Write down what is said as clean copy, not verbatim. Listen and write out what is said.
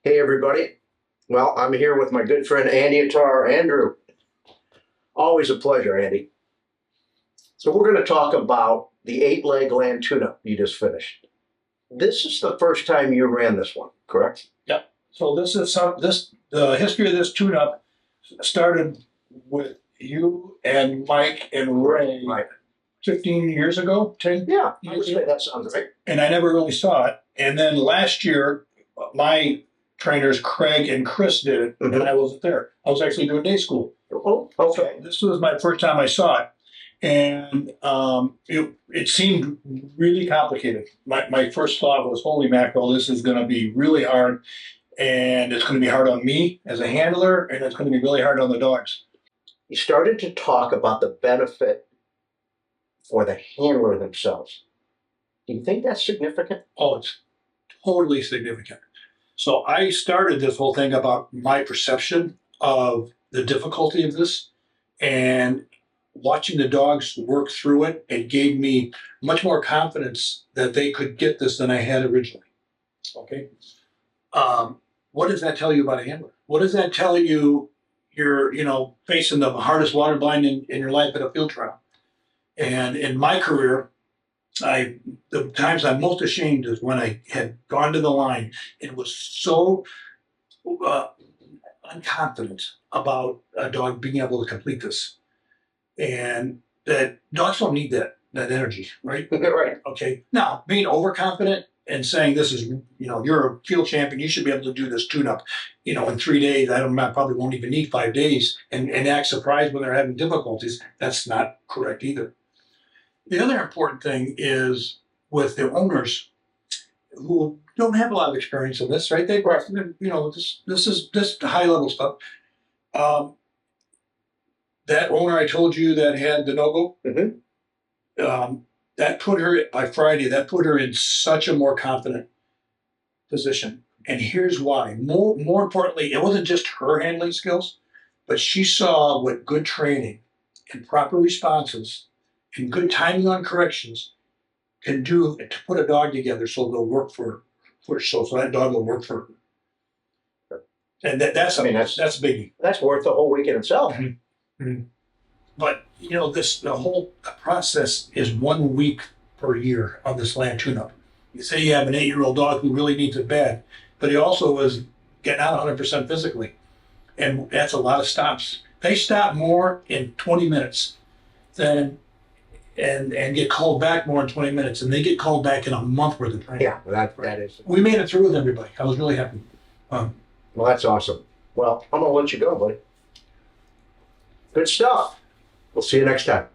Hey, everybody. Well, I'm here with my good friend Andy Attar. Andrew, always a pleasure, Andy. So we're going to talk about the 8-leg land tune-up you just finished. This is the first time you ran this one, correct? Yep. So the history of this tune-up started with you and Mike and Ray Right. 15 years ago, 10 Yeah, I would years say ago. that sounds right. And I never really saw it. And then last year, my trainers, Craig and Chris, did it, and I wasn't there. I was actually doing day school. Oh, So okay. this was my first time I saw it. And it seemed really complicated. My first thought was, holy mackerel, this is going to be really hard. And it's going to be hard on me as a handler, and it's going to be really hard on the dogs. You started to talk about the benefit for the handler themselves. Do you think that's significant? Oh, it's totally significant. So I started this whole thing about my perception of the difficulty of this, and watching the dogs work through it, it gave me much more confidence that they could get this than I had originally. Okay. What does that tell you about a handler? What does that tell you? You're, facing the hardest water blind in your life at a field trial. And in my career, the times I'm most ashamed is when I had gone to the line and was so unconfident about a dog being able to complete this. And that dogs don't need that energy, right? Right. Okay. Now, being overconfident and saying this is, you're a field champion, you should be able to do this tune-up, in 3 days. I probably won't even need 5 days, and act surprised when they're having difficulties. That's not correct either. The other important thing is with the owners who don't have a lot of experience in this, right? This is high level stuff. That owner I told you that had the no-go, that put her, by Friday, that put her in such a more confident position. And here's why. More importantly, it wasn't just her handling skills, but she saw what good training and proper responses and good timing on corrections can do to put a dog together so they'll work for so that dog will work for her. And that's a biggie. That's worth the whole week in itself. Mm-hmm. But the whole process is 1 week per year on this land tune-up. You say you have an 8-year-old dog who really needs it bad, but he also was getting out 100% physically, and that's a lot of stops. They stop more in 20 minutes than and get called back more in 20 minutes, and they get called back in a month worth of training. Yeah, that is. We made it through with everybody. I was really happy. Well, that's awesome. Well, I'm gonna let you go, buddy. Good stuff. We'll see you next time.